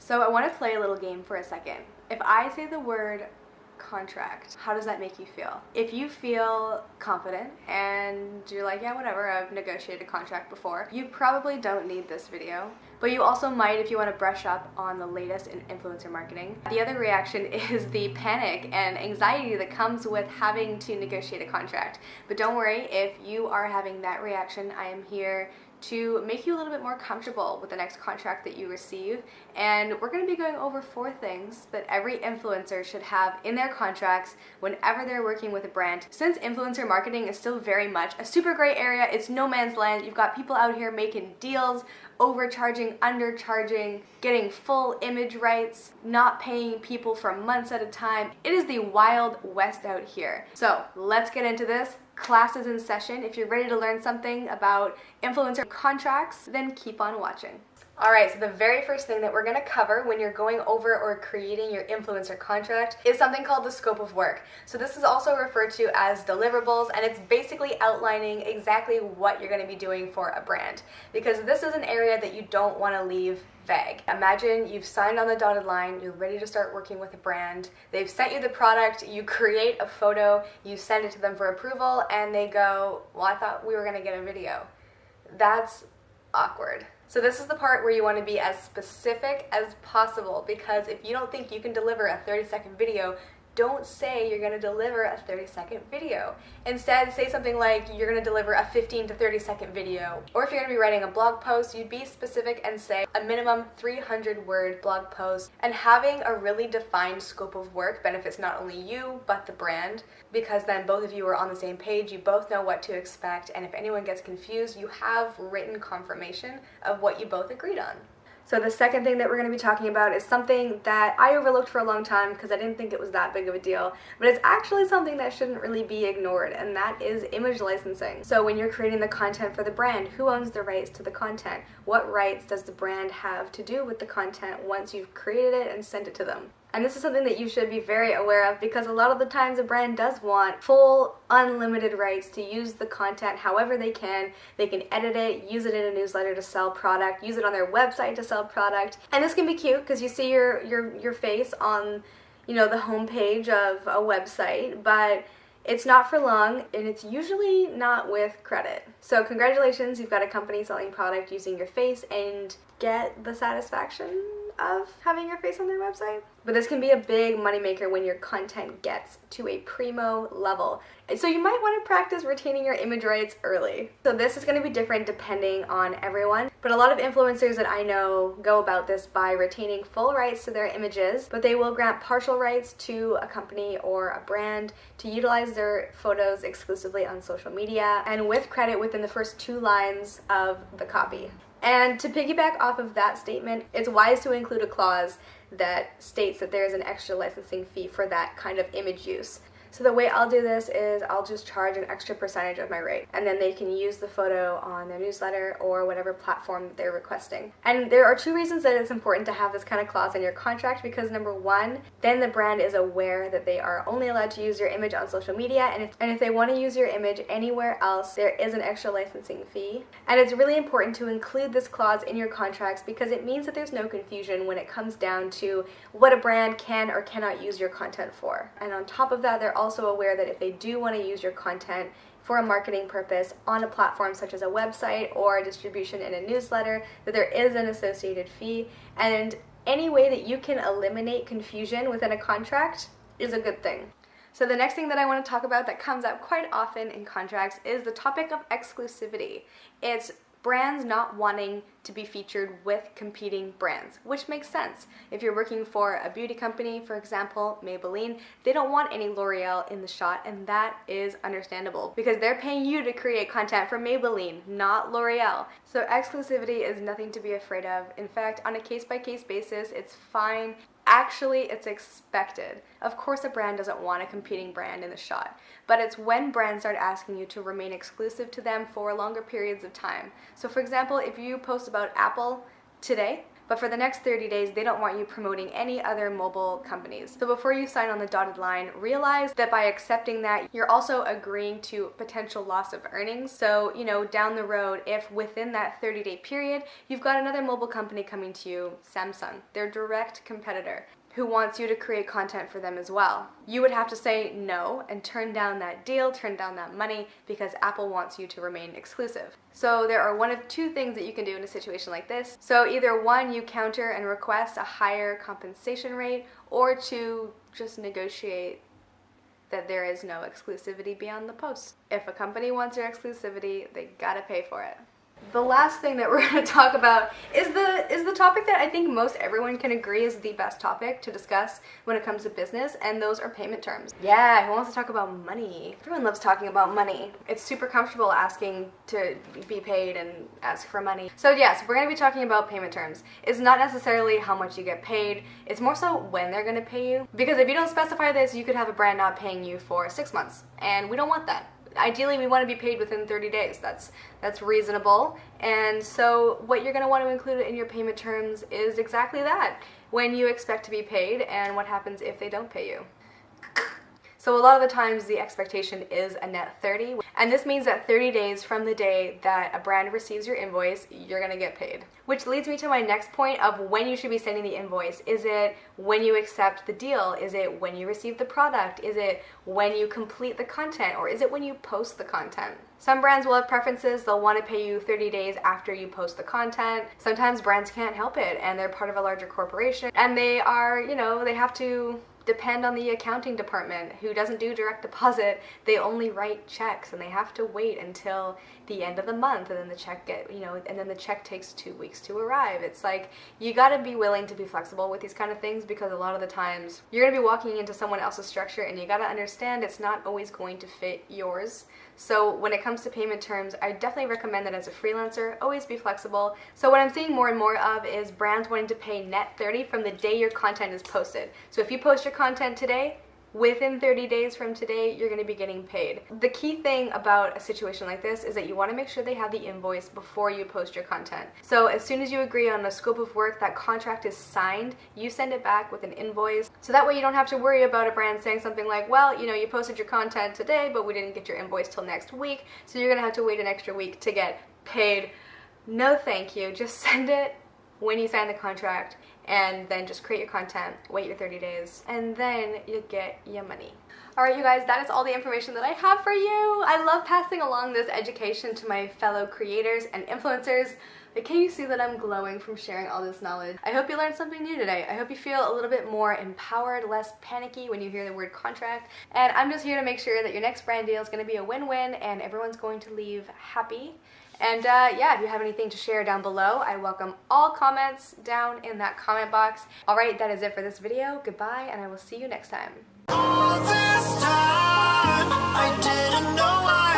So I want to play a little game for a second. If I say the word contract, how does that make you feel? If you feel confident and you're like, yeah, whatever, I've negotiated a contract before, you probably don't need this video. But you also might if you want to brush up on the latest in influencer marketing. The other reaction is the panic and anxiety that comes with having to negotiate a contract. But don't worry, if you are having that reaction, I am here to make you a little bit more comfortable with the next contract that you receive. And we're going to be going over 4 things that every influencer should have in their contracts whenever they're working with a brand. Since influencer marketing is still very much a super gray area, it's no man's land. You've got people out here making deals, overcharging, undercharging, getting full image rights, not paying people for months at a time. It is the wild west out here. So let's get into this. Class is in session. If you're ready to learn something about influencer contracts, then keep on watching. Alright, so the very first thing that we're going to cover when you're going over or creating your influencer contract is something called the scope of work. So this is also referred to as deliverables, and it's basically outlining exactly what you're going to be doing for a brand, because this is an area that you don't want to leave vague. Imagine you've signed on the dotted line, you're ready to start working with a brand, they've sent you the product, you create a photo, you send it to them for approval, and they go, well, I thought we were going to get a video. That's awkward. So this is the part where you want to be as specific as possible, because if you don't think you can deliver a 30-second video, don't say you're going to deliver a 30-second video. Instead, say something like you're going to deliver a 15 to 30-second video. Or if you're going to be writing a blog post, you'd be specific and say a minimum 300-word blog post. And having a really defined scope of work benefits not only you, but the brand, because then both of you are on the same page, you both know what to expect, and if anyone gets confused, you have written confirmation of what you both agreed on. So the second thing that we're going to be talking about is something that I overlooked for a long time because I didn't think it was that big of a deal, but it's actually something that shouldn't really be ignored, and that is image licensing. So when you're creating the content for the brand, who owns the rights to the content? What rights does the brand have to do with the content once you've created it and sent it to them? And this is something that you should be very aware of, because a lot of the times a brand does want full, unlimited rights to use the content however they can. They can edit it, use it in a newsletter to sell product, use it on their website to sell product. And this can be cute because you see your face on, the homepage of a website, but it's not for long, and it's usually not with credit. So congratulations, you've got a company selling product using your face, and get the satisfaction of having your face on their website. But this can be a big moneymaker when your content gets to a primo level. So you might want to practice retaining your image rights early. So this is going to be different depending on everyone, but a lot of influencers that I know go about this by retaining full rights to their images, but they will grant partial rights to a company or a brand to utilize their photos exclusively on social media, and with credit within the first 2 lines of the copy. And to piggyback off of that statement, it's wise to include a clause that states that there is an extra licensing fee for that kind of image use. So the way I'll do this is I'll just charge an extra percentage of my rate, and then they can use the photo on their newsletter or whatever platform they're requesting. And there are 2 reasons that it's important to have this kind of clause in your contract, because number 1, then the brand is aware that they are only allowed to use your image on social media, and if they want to use your image anywhere else, there is an extra licensing fee. And it's really important to include this clause in your contracts, because it means that there's no confusion when it comes down to what a brand can or cannot use your content for. And on top of that, they're also aware that if they do want to use your content for a marketing purpose on a platform such as a website or distribution in a newsletter, that there is an associated fee. And any way that you can eliminate confusion within a contract is a good thing. So the next thing that I want to talk about that comes up quite often in contracts is the topic of exclusivity. It's brands not wanting to be featured with competing brands, which makes sense. If you're working for a beauty company, for example, Maybelline, they don't want any L'Oreal in the shot, and that is understandable because they're paying you to create content for Maybelline, not L'Oreal. So exclusivity is nothing to be afraid of. In fact, on a case-by-case basis, it's fine. Actually, it's expected. Of course, a brand doesn't want a competing brand in the shot, but it's when brands start asking you to remain exclusive to them for longer periods of time. So for example, if you post about Apple today, but for the next 30 days, they don't want you promoting any other mobile companies. So before you sign on the dotted line, realize that by accepting that, you're also agreeing to potential loss of earnings. So, you know, down the road, if within that 30-day period, you've got another mobile company coming to you, Samsung, their direct competitor, who wants you to create content for them as well, you would have to say no and turn down that deal, turn down that money, because Apple wants you to remain exclusive. So there are one of two things that you can do in a situation like this. So either one, you counter and request a higher compensation rate, or two, just negotiate that there is no exclusivity beyond the post. If a company wants your exclusivity, they gotta pay for it. The last thing that we're going to talk about is the topic that I think most everyone can agree is the best topic to discuss when it comes to business, and those are payment terms. Yeah, who wants to talk about money? Everyone loves talking about money. It's super comfortable asking to be paid and ask for money. So yes, we're going to be talking about payment terms. It's not necessarily how much you get paid, it's more so when they're going to pay you. Because if you don't specify this, you could have a brand not paying you for 6 months, and we don't want that. Ideally, we want to be paid within 30 days. That's reasonable. And so what you're going to want to include in your payment terms is exactly that. When you expect to be paid and what happens if they don't pay you. So a lot of the times the expectation is a net 30, and this means that 30 days from the day that a brand receives your invoice, you're gonna get paid. Which leads me to my next point of when you should be sending the invoice. Is it when you accept the deal? Is it when you receive the product? Is it when you complete the content? Or is it when you post the content? Some brands will have preferences. They'll want to pay you 30 days after you post the content. Sometimes brands can't help it and they're part of a larger corporation and they are, you know, they have to depend on the accounting department who doesn't do direct deposit. They only write checks and they have to wait until the end of the month, and then the check and then the check takes 2 weeks to arrive. It's like, you got to be willing to be flexible with these kind of things, because a lot of the times you're going to be walking into someone else's structure and you got to understand it's not always going to fit yours. So when it comes to payment terms, I definitely recommend that as a freelancer, always be flexible. So what I'm seeing more and more of is brands wanting to pay net 30 from the day your content is posted. So if you post your content today, within 30 days from today, you're going to be getting paid. The key thing about a situation like this is that you want to make sure they have the invoice before you post your content. So as soon as you agree on a scope of work, that contract is signed, you send it back with an invoice. So that way you don't have to worry about a brand saying something like, well, you know, you posted your content today, but we didn't get your invoice till next week, so you're going to have to wait an extra week to get paid. No thank you. Just send it when you sign the contract, and then just create your content, wait your 30 days, and then you get your money. Alright you guys, that is all the information that I have for you. I love passing along this education to my fellow creators and influencers. But can you see that I'm glowing from sharing all this knowledge? I hope you learned something new today. I hope you feel a little bit more empowered, less panicky when you hear the word contract. And I'm just here to make sure that your next brand deal is going to be a win-win and everyone's going to leave happy. And yeah, if you have anything to share down below, I welcome all comments down in that comment box. Alright, that is it for this video. Goodbye, and I will see you next time. All this time, I didn't know